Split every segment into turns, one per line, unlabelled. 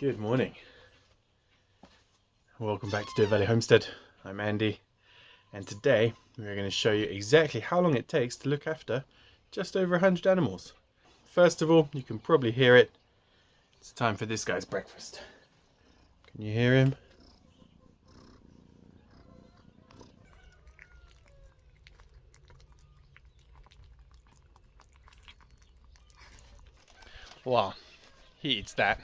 Good morning. Welcome back to Deer Valley Homestead. I'm Andy, and today we're going to show you exactly how long it takes to look after just over 100 animals. First of all, you can probably hear it. It's time for this guy's breakfast. Can you hear him? While he eats that,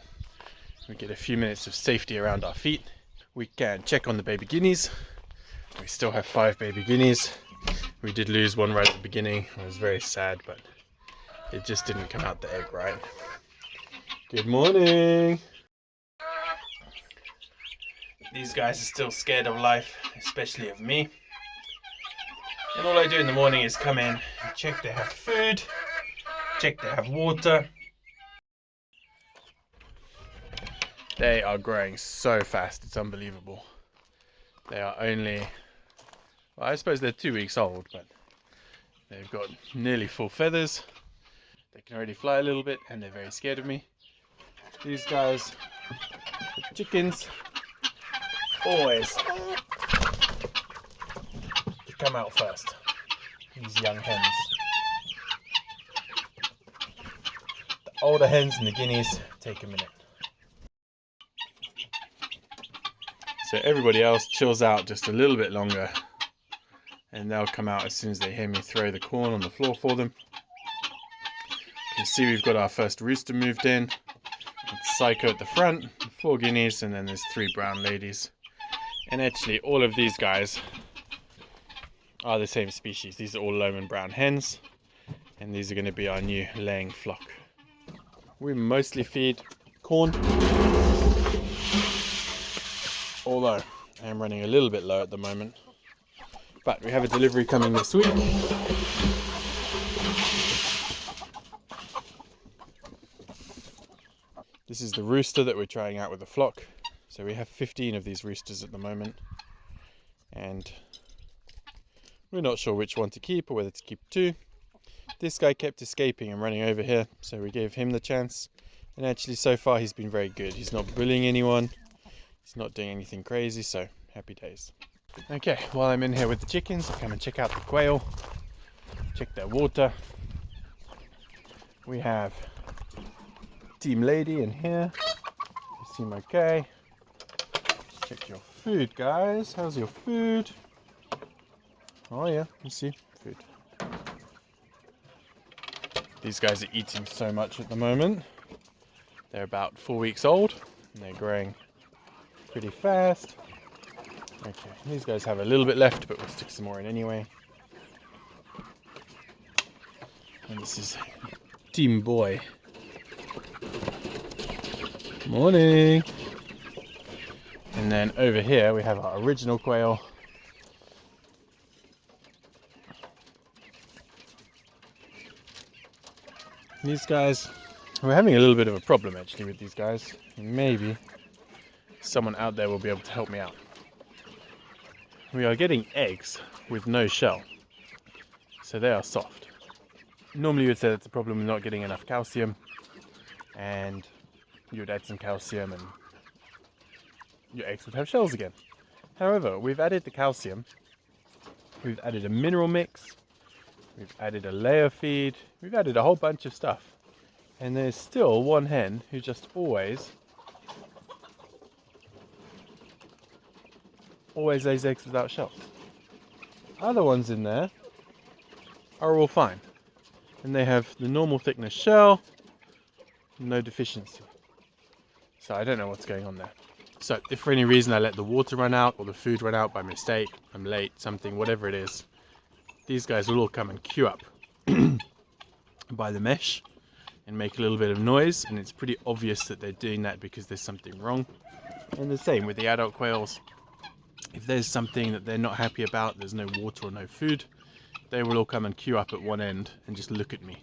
we get a few minutes of safety around our feet. We can check on the baby guineas. We still have 5 baby guineas. We did lose one right at the beginning. I was very sad, but it just didn't come out the egg right. Good morning. These guys are still scared of life, especially of me. And all I do in the morning is come in and check they have food, check they have water. They are growing so fast, it's unbelievable. They are only, well, I suppose they're 2 weeks old, but they've got nearly full feathers. They can already fly a little bit, and they're very scared of me. These guys, the chickens, always come out first. These young hens. The older hens and the guineas take a minute. So everybody else chills out just a little bit longer, and they'll come out as soon as they hear me throw the corn on the floor for them. You can see we've got our first rooster moved in. It's Psycho at the front, 4 guineas, and then there's 3 brown ladies. And actually all of these guys are the same species. These are all Lohman brown hens, and these are going to be our new laying flock. We mostly feed corn, although I am running a little bit low at the moment. But we have a delivery coming this week. This is the rooster that we're trying out with the flock. So we have 15 of these roosters at the moment, and we're not sure which one to keep or whether to keep 2. This guy kept escaping and running over here, so we gave him the chance. And actually so far he's been very good. He's not bullying anyone. He's not doing anything crazy, so happy days. Okay, while I'm in here with the chickens, I'll come and check out the quail. Check their water. We have Team Lady in here. You seem okay. Check your food, guys. How's your food? Oh yeah, you see, food. These guys are eating so much at the moment. They're about 4 weeks old, and they're growing pretty fast. Okay, these guys have a little bit left, but we'll stick some more in anyway. And this is Team Boy. Morning. And then over here we have our original quail. These guys, we're having a little bit of a problem actually with these guys. Maybe someone out there will be able to help me out. We are getting eggs with no shell, so they are soft. Normally you would say that's a problem with not getting enough calcium, and you would add some calcium and your eggs would have shells again. However, we've added the calcium, we've added a mineral mix, we've added a layer feed, we've added a whole bunch of stuff, and there's still one hen who just always lays eggs without shells. Other ones in there are all fine, and they have the normal thickness shell, no deficiency. So I don't know what's going on there. So if for any reason I let the water run out or the food run out by mistake, I'm late, something, whatever it is, these guys will all come and queue up by the mesh and make a little bit of noise, and it's pretty obvious that they're doing that because there's something wrong. And the same with the adult quails. If there's something that they're not happy about, there's no water or no food, they will all come and queue up at one end and just look at me.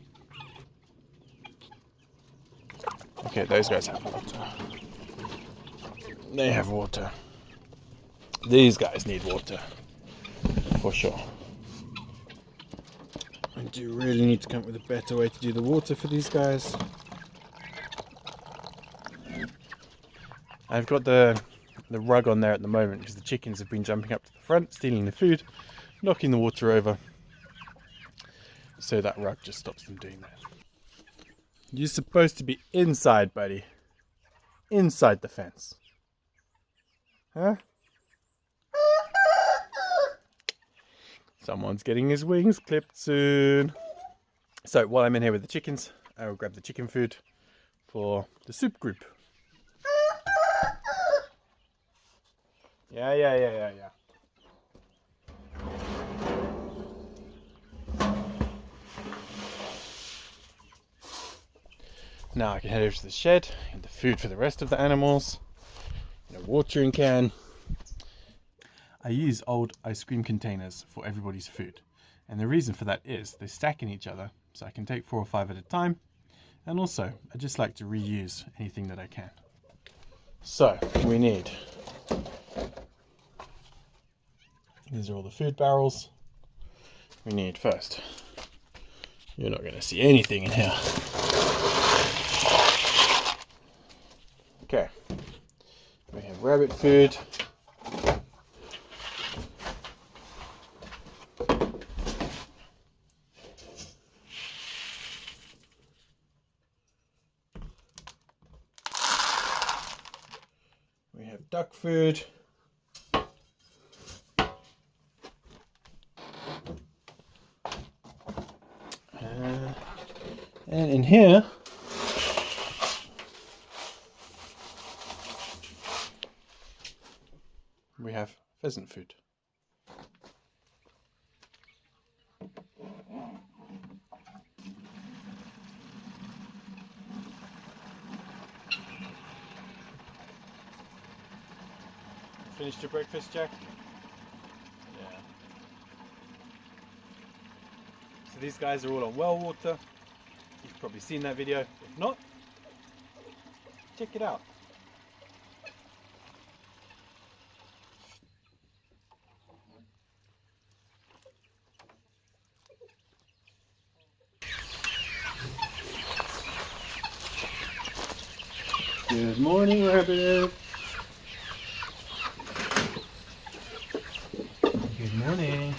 Okay, those guys have water. They have water. These guys need water, for sure. I do really need to come up with a better way to do the water for these guys. I've got the rug on there at the moment because the chickens have been jumping up to the front, stealing the food, knocking the water over. So that rug just stops them doing that. You're supposed to be inside, buddy. Inside the fence. Huh? Someone's getting his wings clipped soon. So while I'm in here with the chickens, I will grab the chicken food for the soup group. Yeah. Now I can head over to the shed, get the food for the rest of the animals, in a watering can. I use old ice cream containers for everybody's food. And the reason for that is they stack in each other, so I can take 4 or 5 at a time. And also, I just like to reuse anything that I can. So, we need... These are all the food barrels. We need first... You're not going to see anything in here. Okay. We have rabbit food. We have duck food. And in here, we have pheasant food. Finished your breakfast, Jack? Yeah. So these guys are all on well water. You've probably seen that video. If not, check it out. Good morning, rabbit. Good morning.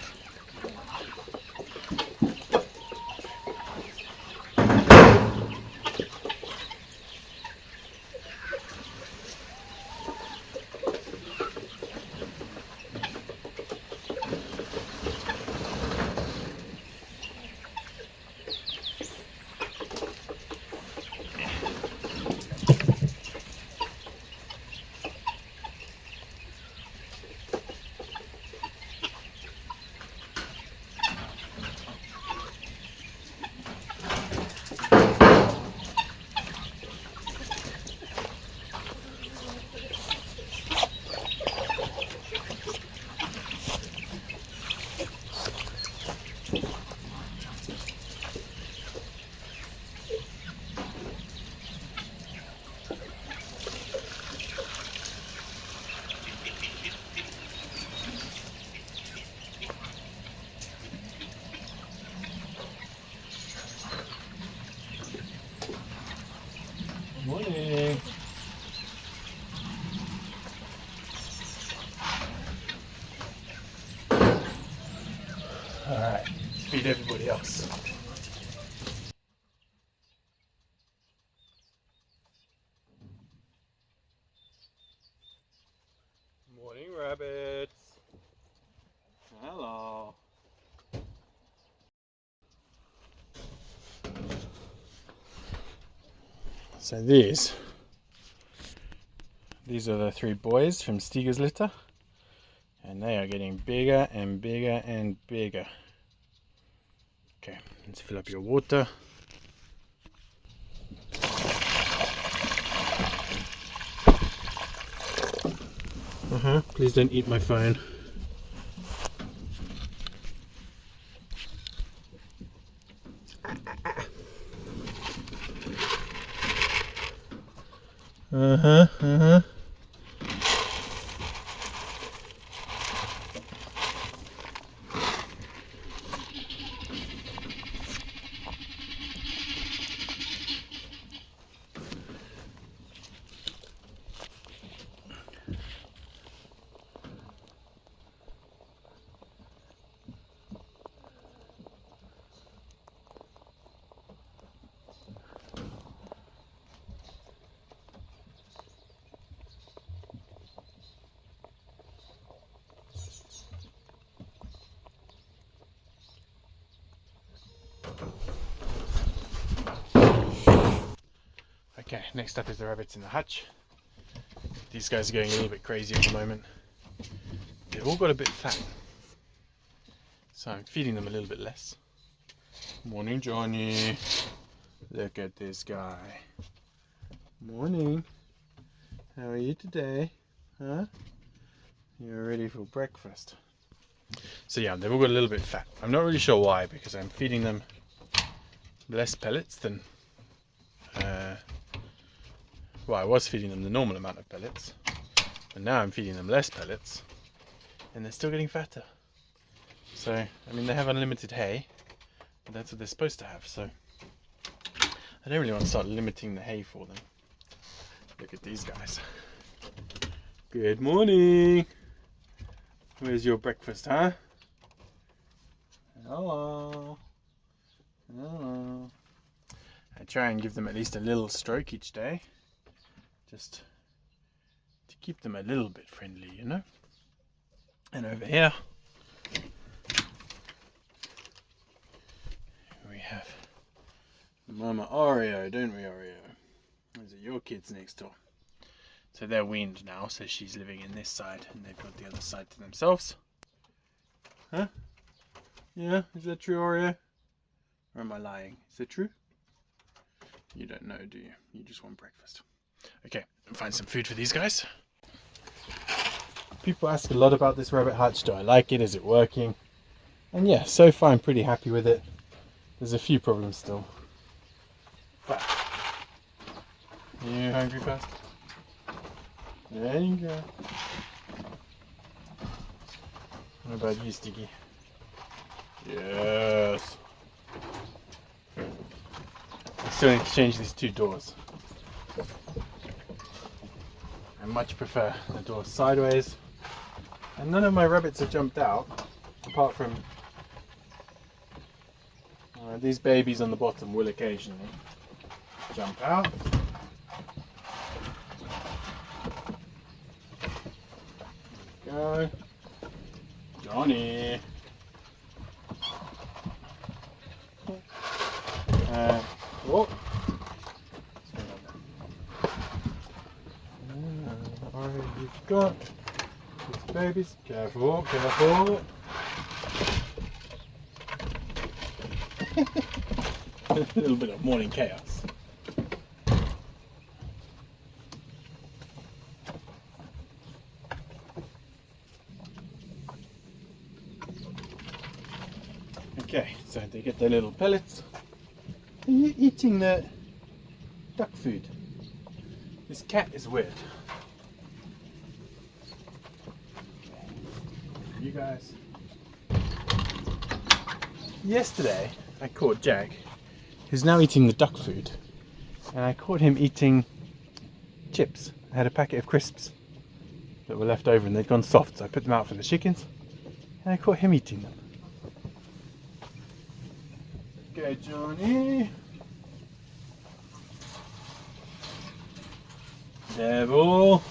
Morning. All right, let's feed everybody else. Morning, rabbits. Hello. So these are the 3 boys from Stiga's litter, and they are getting bigger and bigger and bigger. Okay, let's fill up your water. Please don't eat my phone. Okay, next up is the rabbits in the hutch. These guys are going a little bit crazy at the moment. They've all got a bit fat, so I'm feeding them a little bit less. Morning, Johnny. Look at this guy. Morning. How are you today? Huh? You're ready for breakfast. So yeah, they've all got a little bit fat. I'm not really sure why, because I'm feeding them less pellets than well, I was feeding them the normal amount of pellets, but now I'm feeding them less pellets, and they're still getting fatter. So, I mean, they have unlimited hay, but that's what they're supposed to have, so I don't really want to start limiting the hay for them. Look at these guys. Good morning! Where's your breakfast, huh? Hello! Hello! I try and give them at least a little stroke each day, just to keep them a little bit friendly, you know. And over here we have Mama Oreo, don't we, Oreo? Those are your kids next door. So they're weaned now, so she's living in this side and they've got the other side to themselves. Huh? Yeah, is that true, Oreo? Or am I lying? Is that true? You don't know, do you? You just want breakfast. Okay, find some food for these guys. People ask a lot about this rabbit hutch. Do I like it? Is it working? And yeah, so far I'm pretty happy with it. There's a few problems still. But you hungry fast? There you go. What about you, Sticky? Yes. I still need to change these two doors. I much prefer the door sideways. And none of my rabbits have jumped out, apart from these babies on the bottom will occasionally jump out. Go. Johnny. Whoa. Alright, you've got these babies. Careful, careful. A little bit of morning chaos. Okay, so they get their little pellets. Are you eating the duck food? This cat is weird. You guys. Yesterday I caught Jack, who's now eating the duck food, and I caught him eating chips. I had a packet of crisps that were left over and they'd gone soft, so I put them out for the chickens, and I caught him eating them. Okay, Johnny. Devil.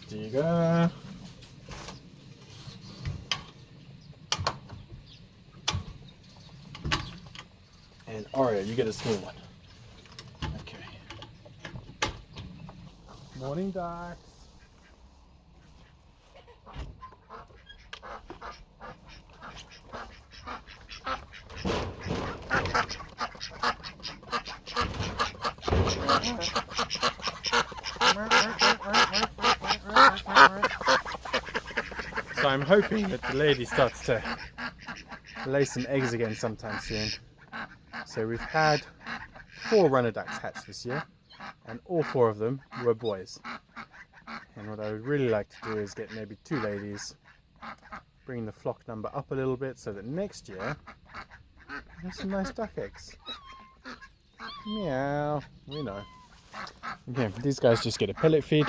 Stiga. And Oreo, you get a small one. Okay. Morning, ducks. So I'm hoping that the lady starts to lay some eggs again sometime soon. So we've had 4 runner ducks hatch this year, and all 4 of them were boys. And what I would really like to do is get maybe 2 ladies, bring the flock number up a little bit so that next year we have some nice duck eggs. Meow, we know. Okay, these guys just get a pellet feed.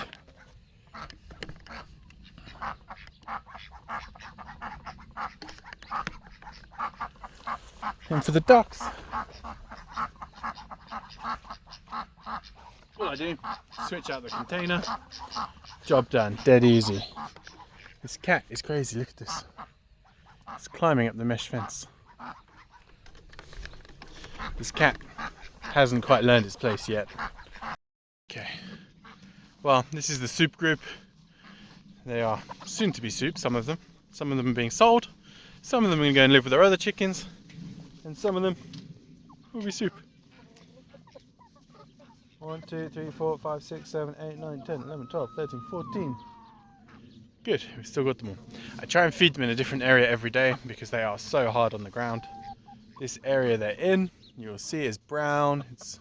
And for the ducks, all I do, switch out the container, job done, dead easy. This cat is crazy, look at this. It's climbing up the mesh fence. This cat hasn't quite learned its place yet. Okay, well, this is the soup group. They are soon to be soup, some of them. Some of them are being sold, some of them are going to go and live with their other chickens, and some of them will be soup. 1, 2, 3, 4, 5, 6, 7, 8, 9, 10, 11, 12, 13, 14. Good, we've still got them all. I try and feed them in a different area every day because they are so hard on the ground. This area they're in, you'll see, is brown. It's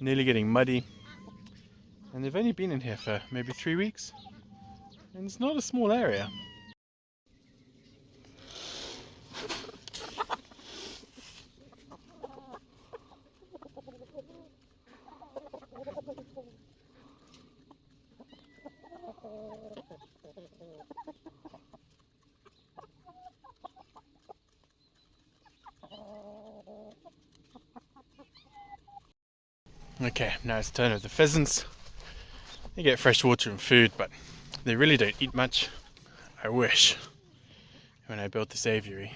nearly getting muddy. And they've only been in here for maybe 3 weeks. And it's not a small area. Okay, now it's the turn of the pheasants. They get fresh water and food, but they really don't eat much. I wish, when I built this aviary,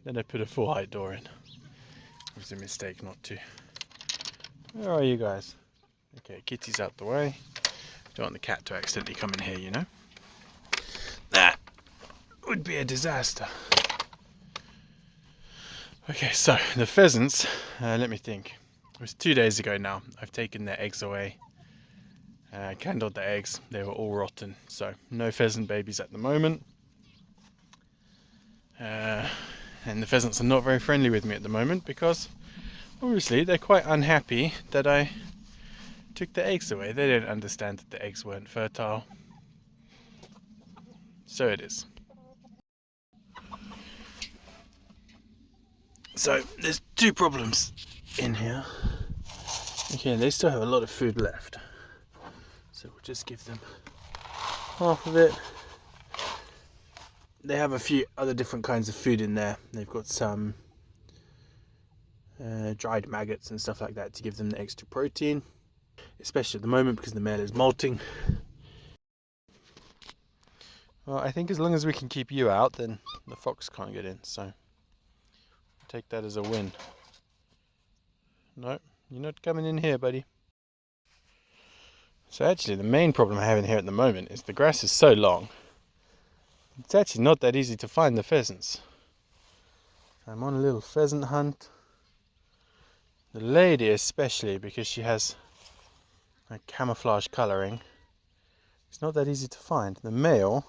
then I put a full height door in. It was a mistake not to. Where are you guys? Okay, kitty's out the way. Don't want the cat to accidentally come in here, you know. That would be a disaster. Okay, so the pheasants, let me think. It was 2 days ago now. I've taken their eggs away. I candled the eggs. They were all rotten, so no pheasant babies at the moment. And the pheasants are not very friendly with me at the moment because obviously they're quite unhappy that I took the eggs away. They don't understand that the eggs weren't fertile. So it is. So there's two problems in here. Okay, they still have a lot of food left. So we'll just give them half of it. They have a few other different kinds of food in there. They've got some dried maggots and stuff like that to give them the extra protein. Especially at the moment because the male is molting. Well, I think as long as we can keep you out, then the fox can't get in, so take that as a win. No, you're not coming in here, buddy. So actually the main problem I have in here at the moment is the grass is so long. It's actually not that easy to find the pheasants. I'm on a little pheasant hunt. The lady especially, because she has a camouflage colouring, it's not that easy to find. The male,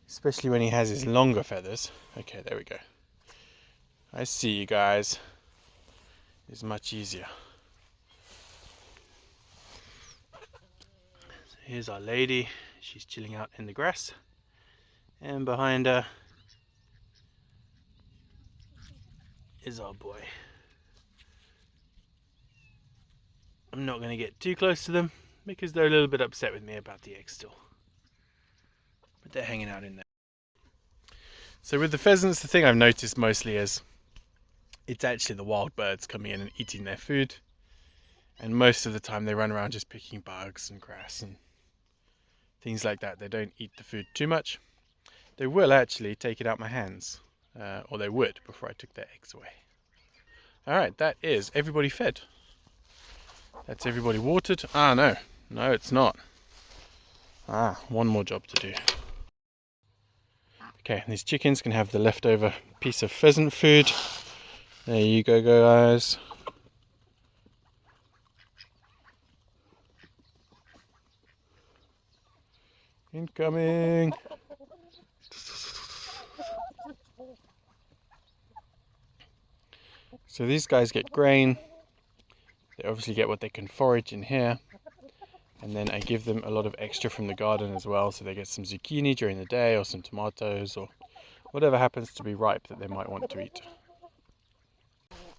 especially when he has his longer feathers. Okay, there we go. I see you guys. It's much easier. So here's our lady. She's chilling out in the grass. And behind her is our boy. I'm not going to get too close to them because they're a little bit upset with me about the eggs still. But they're hanging out in there. So with the pheasants, the thing I've noticed mostly is it's actually the wild birds coming in and eating their food. And most of the time they run around just picking bugs and grass and things like that. They don't eat the food too much. They will actually take it out my hands, or they would before I took their eggs away. Alright, that is everybody fed. That's everybody watered. Ah, no, it's not. One more job to do. Okay, these chickens can have the leftover piece of pheasant food. There you go, guys. Incoming. So these guys get grain. They obviously get what they can forage in here. And then I give them a lot of extra from the garden as well. So they get some zucchini during the day or some tomatoes or whatever happens to be ripe that they might want to eat.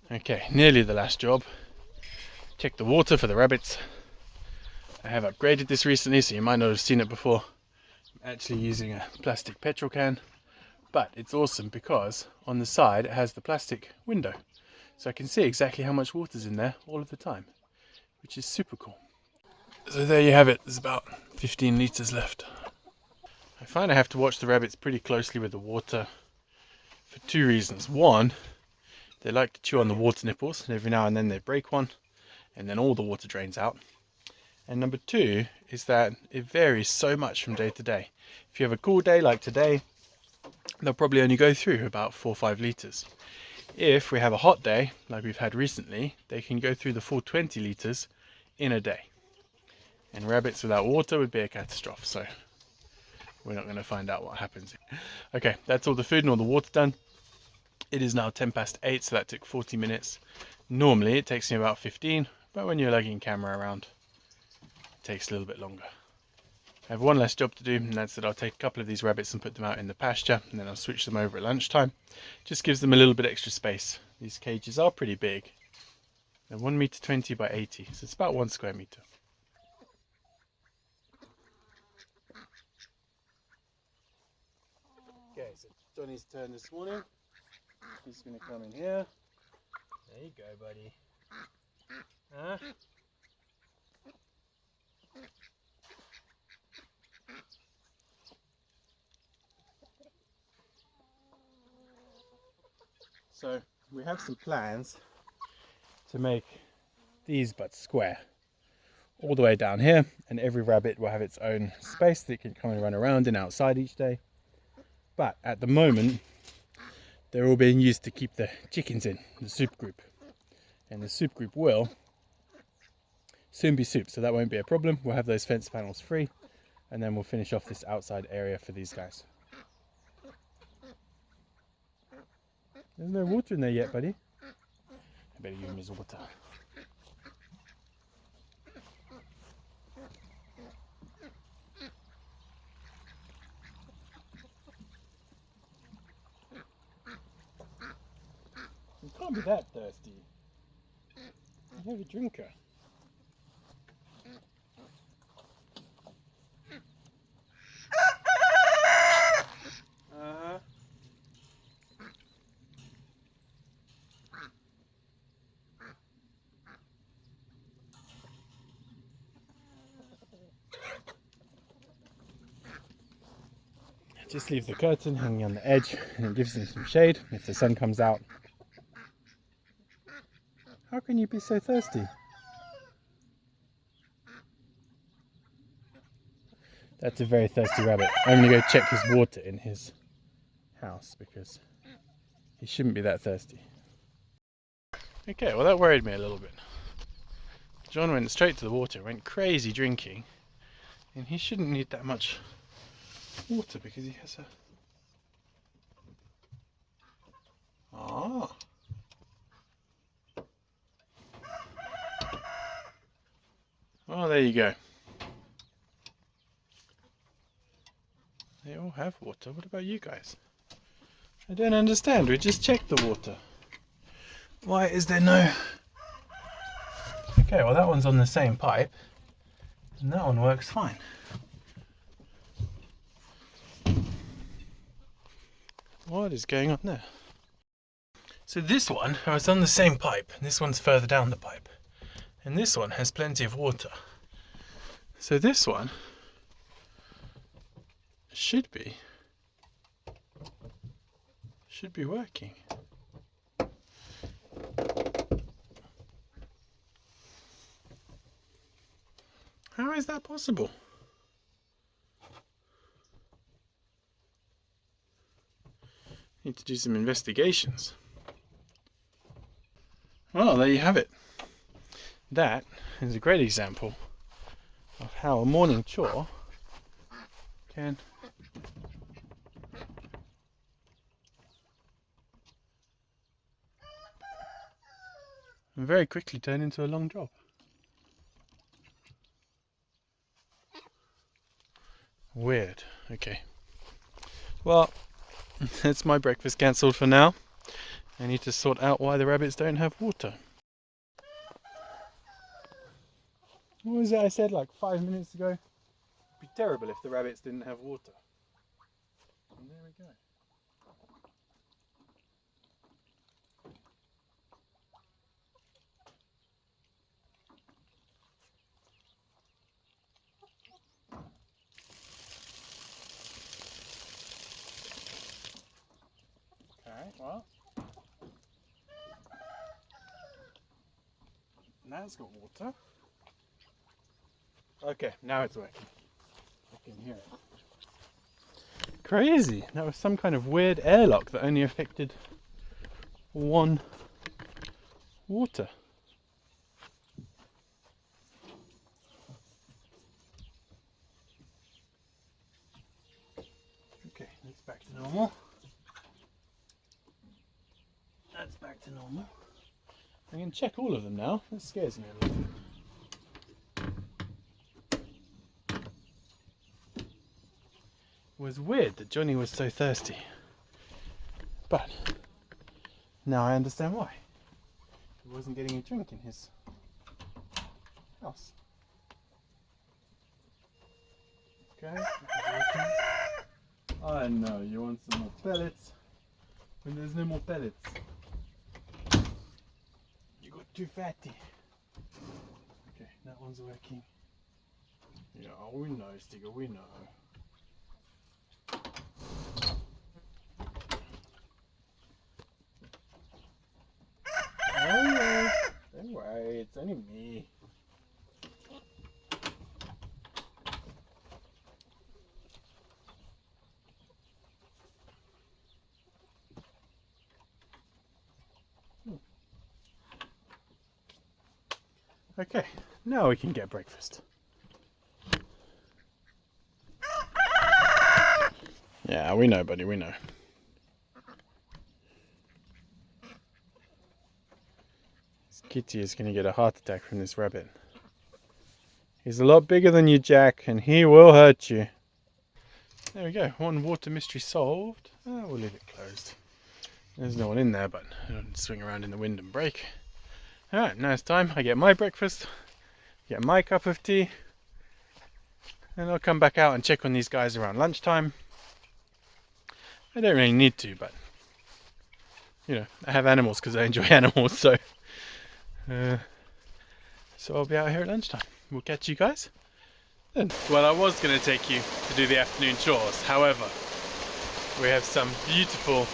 Okay, nearly the last job. Check the water for the rabbits. I have upgraded this recently, so you might not have seen it before. I'm actually using a plastic petrol can. But it's awesome because on the side it has the plastic window. So I can see exactly how much water's in there all of the time, which is super cool. So there you have it. There's about 15 litres left. I find I have to watch the rabbits pretty closely with the water for two reasons. One, they like to chew on the water nipples, and every now and then they break one, and then all the water drains out. And number two is that it varies so much from day to day. If you have a cool day like today, they'll probably only go through about 4 or 5 litres. If we have a hot day, like we've had recently, they can go through the full 20 litres in a day. And rabbits without water would be a catastrophe, so we're not going to find out what happens. Okay, that's all the food and all the water done. It is now 8:10, so that took 40 minutes. Normally it takes me about 15, but when you're lugging camera around, it takes a little bit longer. I have one less job to do, and that's that I'll take a couple of these rabbits and put them out in the pasture, and then I'll switch them over at lunchtime. Just gives them a little bit extra space. These cages are pretty big. They're 1 meter 20 by 80, so it's about 1 square meter. Okay, so Johnny's turn this morning. He's going to come in here. There you go, buddy. Huh? So we have some plans to make these butts square all the way down here, and every rabbit will have its own space that it can come and run around in outside each day. But at the moment they're all being used to keep the chickens in the soup group, and the soup group will soon be soup, so that won't be a problem. We'll have those fence panels free, and then we'll finish off this outside area for these guys. There's no water in there yet, buddy. I better give him his water. You can't be that thirsty. You have a drinker. Just leave the curtain hanging on the edge, and it gives them some shade if the sun comes out. How can you be so thirsty? That's a very thirsty rabbit. I'm going to go check his water in his house because he shouldn't be that thirsty. Okay, well that worried me a little bit. John went straight to the water, went crazy drinking, and he shouldn't need that much water because he has a... Ah. Well, there you go. They all have water. What about you guys? I don't understand. We just checked the water. Why is there no... Okay, well that one's on the same pipe, and that one works fine. What is going on there? So this one is on the same pipe, and this one's further down the pipe. And this one has plenty of water. So this one should be working. How is that possible? Need to do some investigations. Well, there you have it. That is a great example of how a morning chore can very quickly turn into a long job. Weird. Okay. Well, that's my breakfast cancelled for now. I need to sort out why the rabbits don't have water. What was it I said like 5 minutes ago? It'd be terrible if the rabbits didn't have water. And there we go. Okay, well, Now it's got water. Okay, now it's working. I can hear it. Crazy! That was some kind of weird airlock that only affected one water. Okay, that's back to normal. That's back to normal. I can check all of them now. That scares me a little. It was weird that Johnny was so thirsty. But now I understand why. He wasn't getting a drink in his house. Okay. I know, you want some more pellets when there's no more pellets. You got too fatty. Okay, that one's working. Yeah, we know, Stigger, we know. Oh yeah, don't worry, it's only me. Okay, now we can get breakfast. Yeah, we know, buddy, we know. This kitty is going to get a heart attack from this rabbit. He's a lot bigger than you, Jack, and he will hurt you. There we go, one water mystery solved. We'll leave it closed. There's no one in there, but it'll swing around in the wind and break. Alright, now it's time. I get my breakfast, get my cup of tea, and I'll come back out and check on these guys around lunchtime. I don't really need to, but you know, I have animals because I enjoy animals, so I'll be out here at lunchtime. We'll catch you guys then. Well, I was going to take you to do the afternoon chores, however, we have some beautiful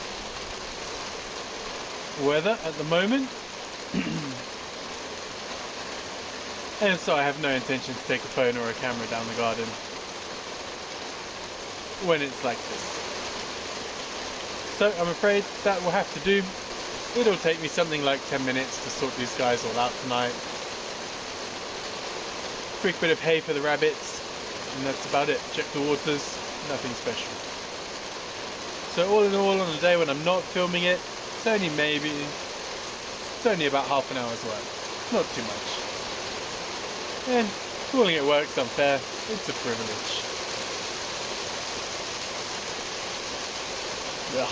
weather at the moment. And so I have no intention to take a phone or a camera down the garden when it's like this. So I'm afraid that will have to do. It'll take me something like 10 minutes to sort these guys all out tonight. Quick bit of hay for the rabbits, and that's about it. Check the waters, nothing special. So all in all, on a day when I'm not filming it, it's only about half an hour's work. Not too much. And calling it work's unfair. It's a privilege. Yeah.